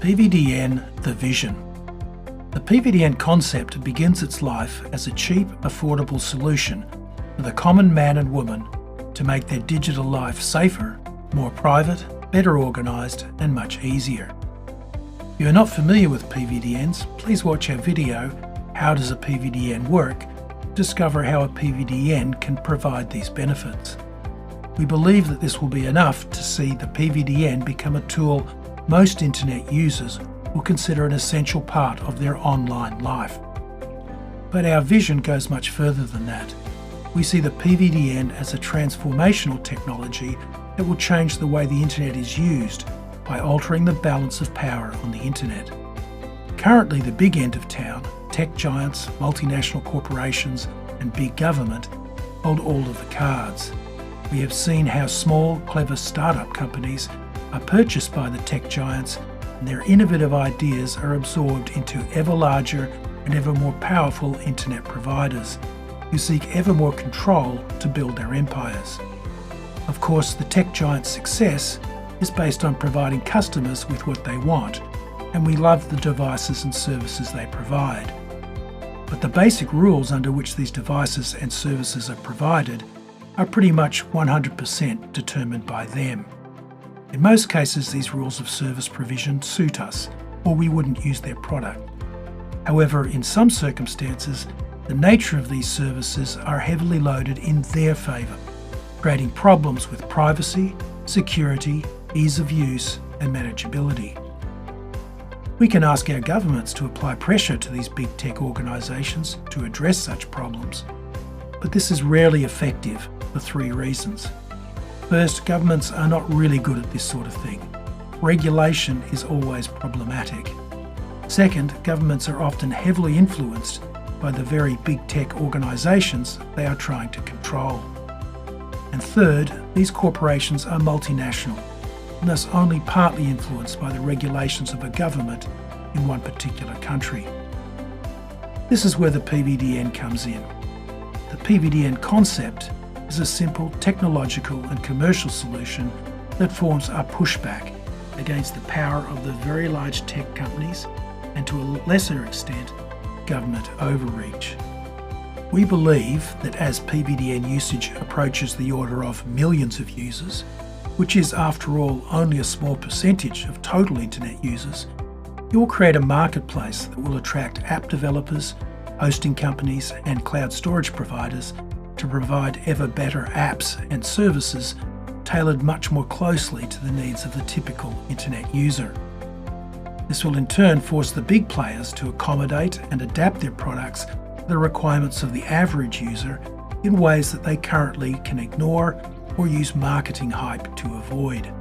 PVDN Vision. The PVDN concept begins its life as a cheap, affordable solution for the common man and woman to make their digital life safer, more private, better organised and much easier. If you are not familiar with PVDNs, please watch our video, How Does a PVDN Work?, to discover how a PVDN can provide these benefits. We believe that this will be enough to see the PVDN become a tool most internet users will consider an essential part of their online life. But our vision goes much further than that. We see the PVDN as a transformational technology that will change the way the internet is used by altering the balance of power on the internet. Currently, the big end of town, tech giants, multinational corporations and big government hold all of the cards. We have seen how small, clever startup companies are purchased by the tech giants, and their innovative ideas are absorbed into ever larger and ever more powerful internet providers who seek ever more control to build their empires. Of course, the tech giants' success is based on providing customers with what they want, and we love the devices and services they provide. But the basic rules under which these devices and services are provided are pretty much 100% determined by them. In most cases, these rules of service provision suit us, or we wouldn't use their product. However, in some circumstances, the nature of these services are heavily loaded in their favour, creating problems with privacy, security, ease of use, and manageability. We can ask our governments to apply pressure to these big tech organisations to address such problems, but this is rarely effective for three reasons. First, governments are not really good at this sort of thing. Regulation is always problematic. Second, governments are often heavily influenced by the very big tech organisations they are trying to control. And third, these corporations are multinational and thus only partly influenced by the regulations of a government in one particular country. This is where the PVDN comes in. The PVDN concept is a simple technological and commercial solution that forms a pushback against the power of the very large tech companies and, to a lesser extent, government overreach. We believe that as PVDN usage approaches the order of millions of users, which is after all only a small percentage of total internet users, it will create a marketplace that will attract app developers, hosting companies and cloud storage providers to provide ever better apps and services tailored much more closely to the needs of the typical internet user. This will in turn force the big players to accommodate and adapt their products to the requirements of the average user in ways that they currently can ignore or use marketing hype to avoid.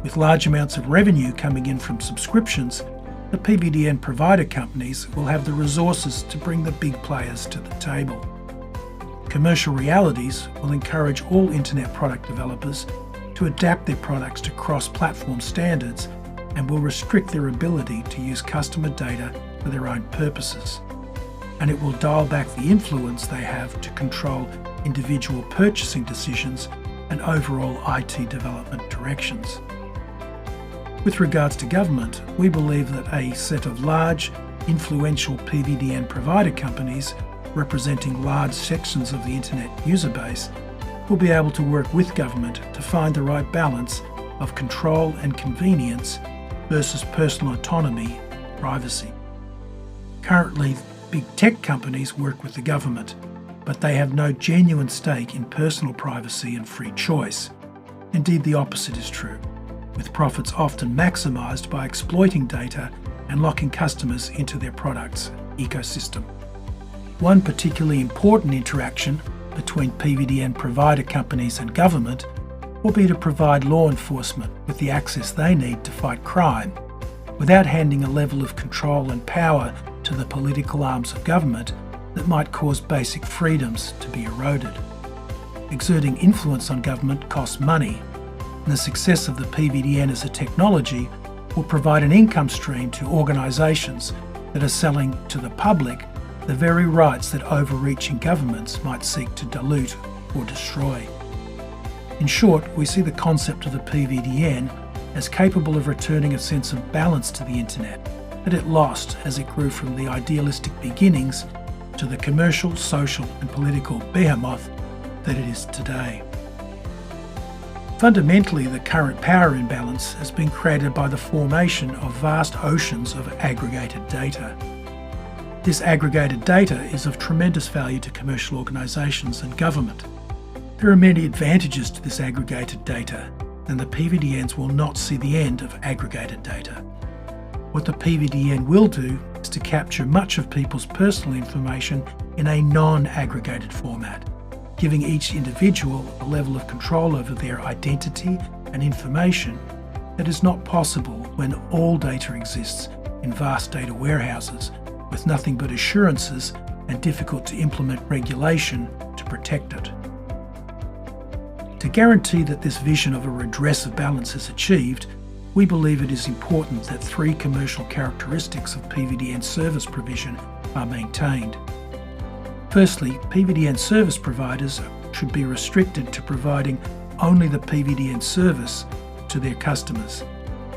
With large amounts of revenue coming in from subscriptions, the PVDN provider companies will have the resources to bring the big players to the table. Commercial realities will encourage all internet product developers to adapt their products to cross-platform standards and will restrict their ability to use customer data for their own purposes. And it will dial back the influence they have to control individual purchasing decisions and overall IT development directions. With regards to government, we believe that a set of large, influential PVDN provider companies representing large sections of the internet user base will be able to work with government to find the right balance of control and convenience versus personal autonomy and privacy. Currently, big tech companies work with the government, but they have no genuine stake in personal privacy and free choice. Indeed, the opposite is true, with profits often maximised by exploiting data and locking customers into their products' ecosystem. One particularly important interaction between PVDN provider companies and government will be to provide law enforcement with the access they need to fight crime, without handing a level of control and power to the political arms of government that might cause basic freedoms to be eroded. Exerting influence on government costs money, and the success of the PVDN as a technology will provide an income stream to organisations that are selling to the public the very rights that overreaching governments might seek to dilute or destroy. In short, we see the concept of the PVDN as capable of returning a sense of balance to the internet that it lost as it grew from the idealistic beginnings to the commercial, social and political behemoth that it is today. Fundamentally, the current power imbalance has been created by the formation of vast oceans of aggregated data. This aggregated data is of tremendous value to commercial organisations and government. There are many advantages to this aggregated data, and the PVDNs will not see the end of aggregated data. What the PVDN will do is to capture much of people's personal information in a non-aggregated format, giving each individual a level of control over their identity and information that is not possible when all data exists in vast data warehouses with nothing but assurances and difficult to implement regulation to protect it. To guarantee that this vision of a redress of balance is achieved, we believe it is important that three commercial characteristics of PVDN service provision are maintained. Firstly, PVDN service providers should be restricted to providing only the PVDN service to their customers.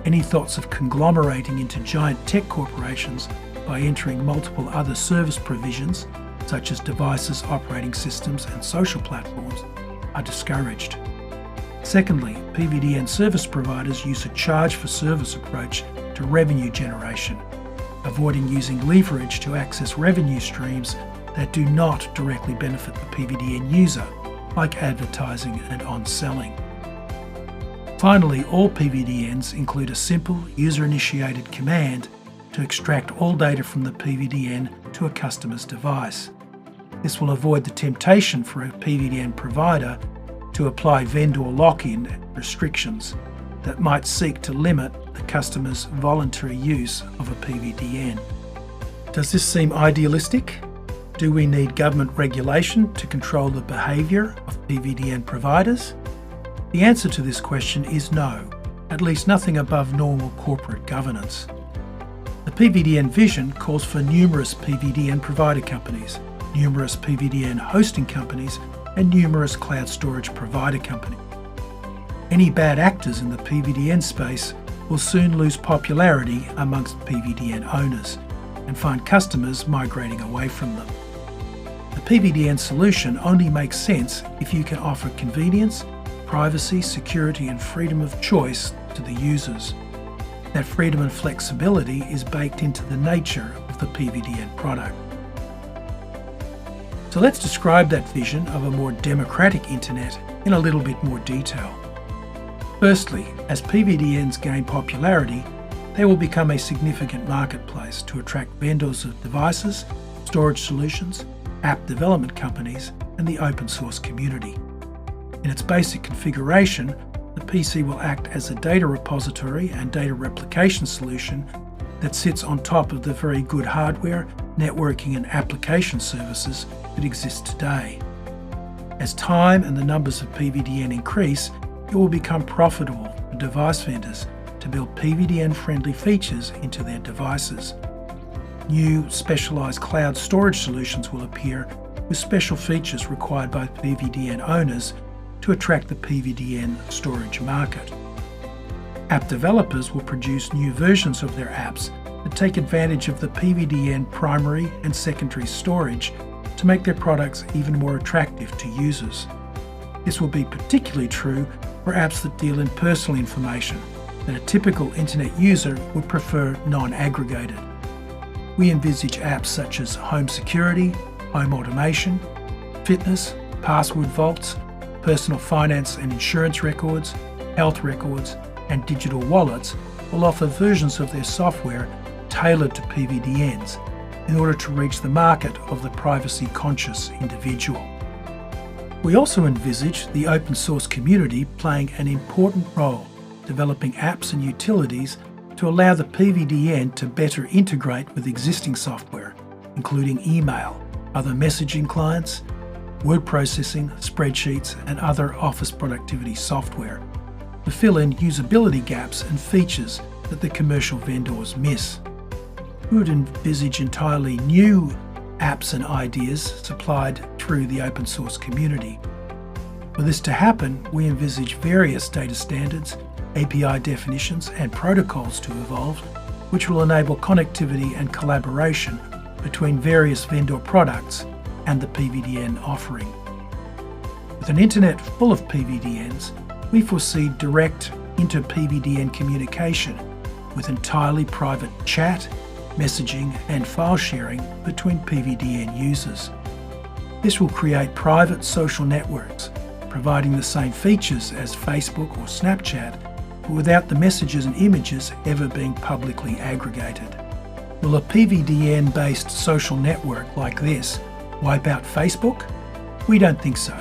Any thoughts of conglomerating into giant tech corporations by entering multiple other service provisions, such as devices, operating systems and social platforms, are discouraged. Secondly, PVDN service providers use a charge-for-service approach to revenue generation, avoiding using leverage to access revenue streams that do not directly benefit the PVDN user, like advertising and on-selling. Finally, all PVDNs include a simple, user-initiated command to extract all data from the PVDN to a customer's device. This will avoid the temptation for a PVDN provider to apply vendor lock-in restrictions that might seek to limit the customer's voluntary use of a PVDN. Does this seem idealistic? Do we need government regulation to control the behaviour of PVDN providers? The answer to this question is no, at least nothing above normal corporate governance. The PVDN Vision calls for numerous PVDN provider companies, numerous PVDN hosting companies, and numerous cloud storage provider companies. Any bad actors in the PVDN space will soon lose popularity amongst PVDN owners and find customers migrating away from them. The PVDN solution only makes sense if you can offer convenience, privacy, security and freedom of choice to the users. That freedom and flexibility is baked into the nature of the PVDN product. So let's describe that vision of a more democratic internet in a little bit more detail. Firstly, as PVDNs gain popularity, they will become a significant marketplace to attract vendors of devices, storage solutions, app development companies, and the open source community. In its basic configuration, the PC will act as a data repository and data replication solution that sits on top of the very good hardware, networking and application services that exist today. As time and the numbers of PVDN increase, it will become profitable for device vendors to build PVDN-friendly features into their devices. New specialised cloud storage solutions will appear with special features required by PVDN owners to attract the PVDN storage market. App developers will produce new versions of their apps that take advantage of the PVDN primary and secondary storage to make their products even more attractive to users. This will be particularly true for apps that deal in personal information that a typical internet user would prefer non-aggregated. We envisage apps such as home security, home automation, fitness, password vaults, personal finance and insurance records, health records, and digital wallets will offer versions of their software tailored to PVDNs in order to reach the market of the privacy-conscious individual. We also envisage the open source community playing an important role, developing apps and utilities to allow the PVDN to better integrate with existing software, including email, other messaging clients, word processing, spreadsheets, and other office productivity software, to fill in usability gaps and features that the commercial vendors miss. We would envisage entirely new apps and ideas supplied through the open source community. For this to happen, we envisage various data standards, API definitions and protocols to evolve, which will enable connectivity and collaboration between various vendor products and the PVDN offering. With an internet full of PVDNs, we foresee direct inter-PVDN communication with entirely private chat, messaging and file sharing between PVDN users. This will create private social networks, providing the same features as Facebook or Snapchat, but without the messages and images ever being publicly aggregated. Will a PVDN-based social network like this wipe out Facebook? We don't think so.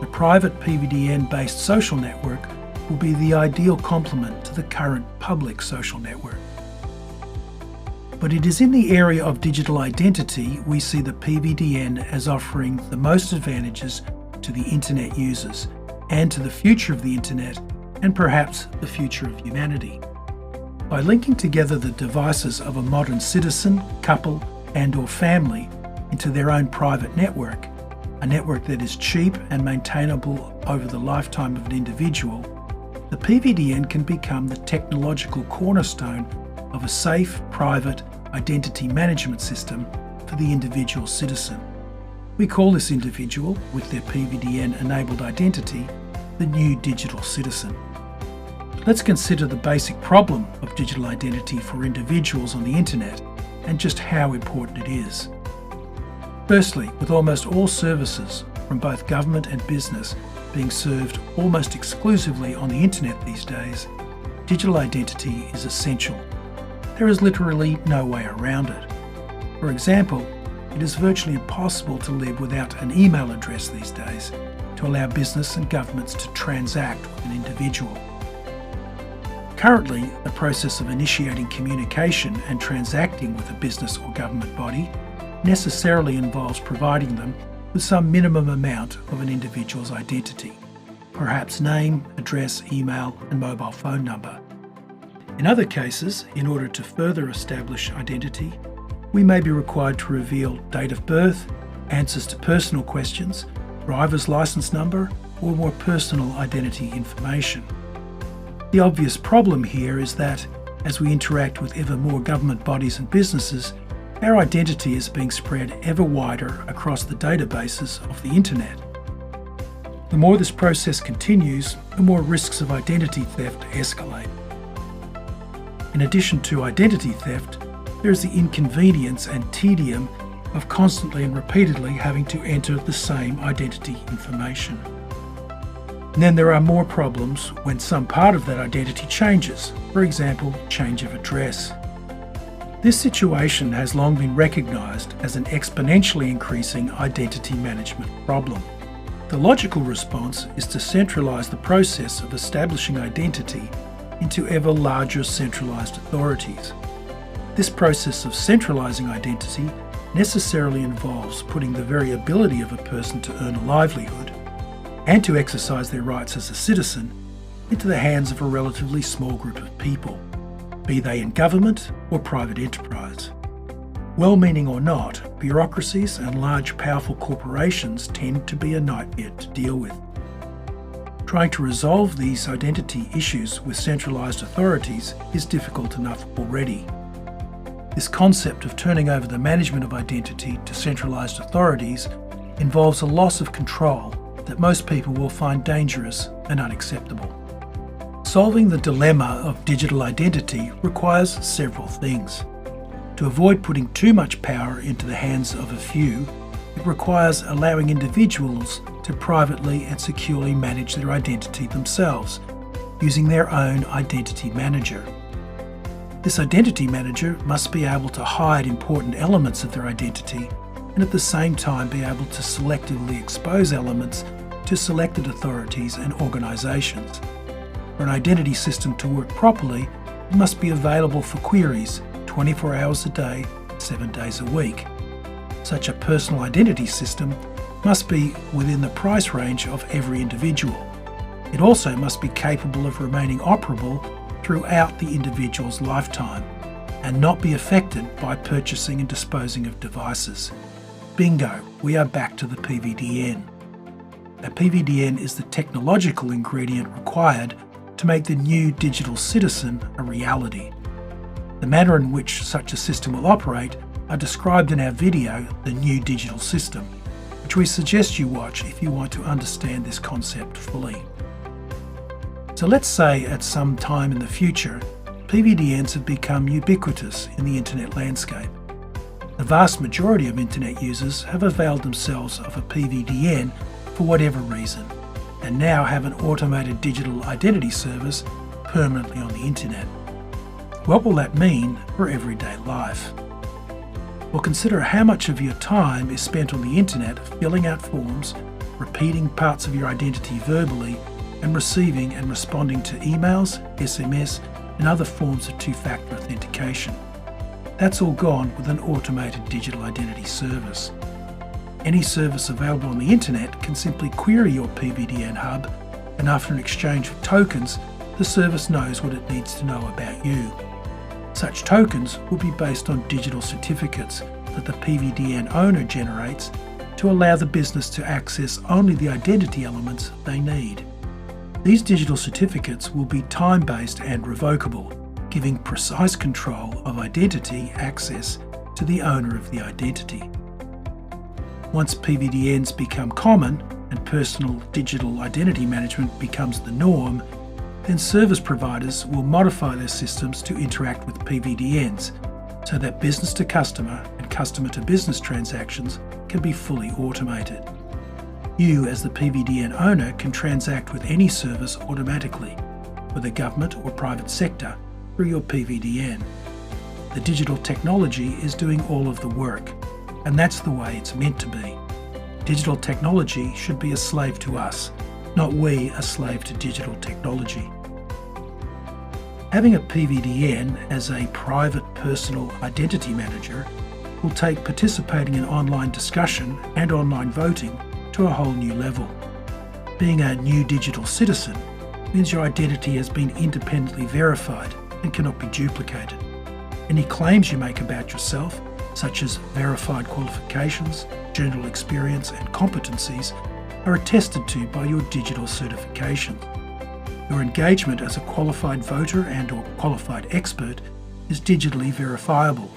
The private PVDN-based social network will be the ideal complement to the current public social network. But it is in the area of digital identity we see the PVDN as offering the most advantages to the internet users and to the future of the internet and perhaps the future of humanity. By linking together the devices of a modern citizen, couple and/or family into their own private network, a network that is cheap and maintainable over the lifetime of an individual, the PVDN can become the technological cornerstone of a safe, private identity management system for the individual citizen. We call this individual, with their PVDN-enabled identity, the new digital citizen. Let's consider the basic problem of digital identity for individuals on the internet and just how important it is. Firstly, with almost all services from both government and business being served almost exclusively on the internet these days, digital identity is essential. There is literally no way around it. For example, it is virtually impossible to live without an email address these days to allow business and governments to transact with an individual. Currently, the process of initiating communication and transacting with a business or government body necessarily involves providing them with some minimum amount of an individual's identity, perhaps name, address, email, and mobile phone number. In other cases, in order to further establish identity, we may be required to reveal date of birth, answers to personal questions, driver's license number, or more personal identity information. The obvious problem here is that, as we interact with ever more government bodies and businesses, our identity is being spread ever wider across the databases of the internet. The more this process continues, the more risks of identity theft escalate. In addition to identity theft, there is the inconvenience and tedium of constantly and repeatedly having to enter the same identity information. And then there are more problems when some part of that identity changes, for example, change of address. This situation has long been recognised as an exponentially increasing identity management problem. The logical response is to centralise the process of establishing identity into ever larger centralised authorities. This process of centralising identity necessarily involves putting the very ability of a person to earn a livelihood and to exercise their rights as a citizen into the hands of a relatively small group of people, be they in government or private enterprise. Well-meaning or not, bureaucracies and large powerful corporations tend to be a nightmare to deal with. Trying to resolve these identity issues with centralised authorities is difficult enough already. This concept of turning over the management of identity to centralised authorities involves a loss of control that most people will find dangerous and unacceptable. Solving the dilemma of digital identity requires several things. To avoid putting too much power into the hands of a few, it requires allowing individuals to privately and securely manage their identity themselves, using their own identity manager. This identity manager must be able to hide important elements of their identity and at the same time be able to selectively expose elements to selected authorities and organisations. For an identity system to work properly, it must be available for queries 24 hours a day, 7 days a week. Such a personal identity system must be within the price range of every individual. It also must be capable of remaining operable throughout the individual's lifetime and not be affected by purchasing and disposing of devices. Bingo, we are back to the PVDN. A PVDN is the technological ingredient required to make the new digital citizen a reality. The manner in which such a system will operate are described in our video, The New Digital System, which we suggest you watch if you want to understand this concept fully. So let's say at some time in the future, PVDNs have become ubiquitous in the internet landscape. The vast majority of internet users have availed themselves of a PVDN for whatever reason, and now have an automated digital identity service permanently on the internet. What will that mean for everyday life? Well, consider how much of your time is spent on the internet filling out forms, repeating parts of your identity verbally, and receiving and responding to emails, SMS, and other forms of two-factor authentication. That's all gone with an automated digital identity service. Any service available on the internet can simply query your PVDN hub, and after an exchange of tokens, the service knows what it needs to know about you. Such tokens will be based on digital certificates that the PVDN owner generates to allow the business to access only the identity elements they need. These digital certificates will be time-based and revocable, giving precise control of identity access to the owner of the identity. Once PVDNs become common and personal digital identity management becomes the norm, then service providers will modify their systems to interact with PVDNs so that business-to-customer and customer-to-business transactions can be fully automated. You, as the PVDN owner, can transact with any service automatically, whether government or private sector, through your PVDN. The digital technology is doing all of the work, and that's the way it's meant to be. Digital technology should be a slave to us, not we a slave to digital technology. Having a PVDN as a private personal identity manager will take participating in online discussion and online voting to a whole new level. Being a new digital citizen means your identity has been independently verified and cannot be duplicated. Any claims you make about yourself, such as verified qualifications, general experience and competencies, are attested to by your digital certification. Your engagement as a qualified voter and/or qualified expert is digitally verifiable,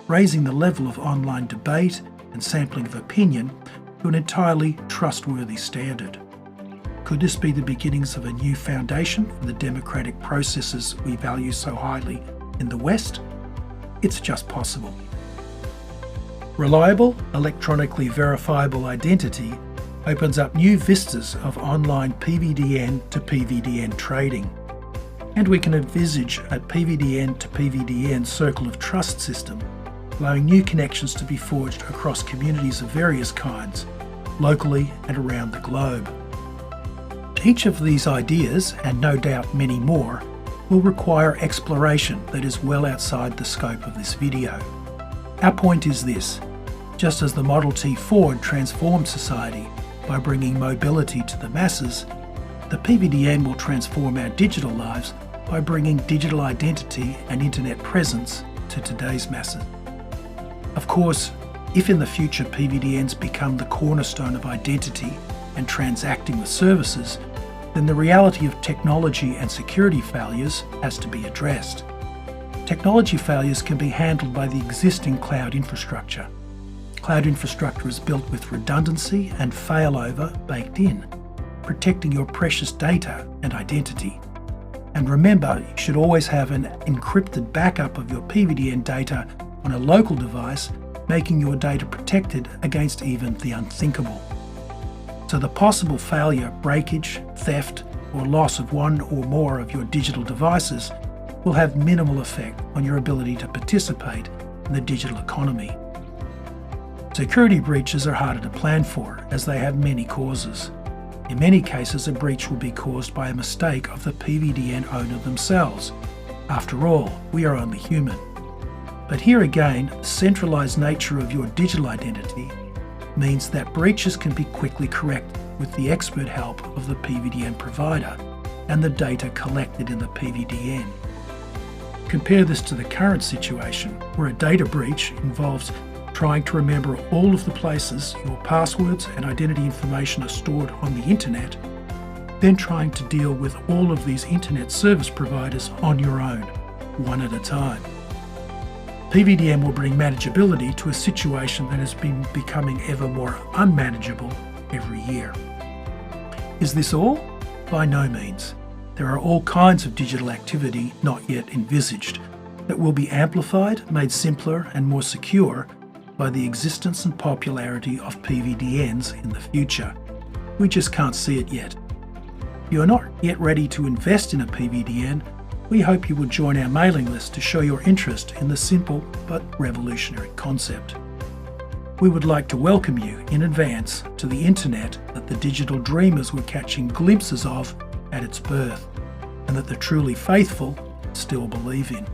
raising the level of online debate and sampling of opinion to an entirely trustworthy standard. Could this be the beginnings of a new foundation for the democratic processes we value so highly in the West? It's just possible. Reliable, electronically verifiable identity opens up new vistas of online PVDN to PVDN trading. And we can envisage a PVDN to PVDN circle of trust system, allowing new connections to be forged across communities of various kinds, locally and around the globe. Each of these ideas, and no doubt many more, will require exploration that is well outside the scope of this video. Our point is this: just as the Model T Ford transformed society by bringing mobility to the masses, the PVDN will transform our digital lives by bringing digital identity and internet presence to today's masses. Of course, if in the future PVDNs become the cornerstone of identity and transacting with services, then the reality of technology and security failures has to be addressed. Technology failures can be handled by the existing cloud infrastructure. Cloud infrastructure is built with redundancy and failover baked in, protecting your precious data and identity. And remember, you should always have an encrypted backup of your PVDN data on a local device, making your data protected against even the unthinkable. So the possible failure, breakage, theft, or loss of one or more of your digital devices will have minimal effect on your ability to participate in the digital economy. Security breaches are harder to plan for, as they have many causes. In many cases, a breach will be caused by a mistake of the PVDN owner themselves. After all, we are only human. But here again, the centralized nature of your digital identity means that breaches can be quickly corrected with the expert help of the PVDN provider and the data collected in the PVDN. Compare this to the current situation, where a data breach involves trying to remember all of the places your passwords and identity information are stored on the internet, then trying to deal with all of these internet service providers on your own, one at a time. PVDN will bring manageability to a situation that has been becoming ever more unmanageable every year. Is this all? By no means. There are all kinds of digital activity not yet envisaged that will be amplified, made simpler and more secure by the existence and popularity of PVDNs in the future. We just can't see it yet. If you are not yet ready to invest in a PVDN, we hope you will join our mailing list to show your interest in the simple but revolutionary concept. We would like to welcome you in advance to the internet that the digital dreamers were catching glimpses of at its birth, and that the truly faithful still believe in.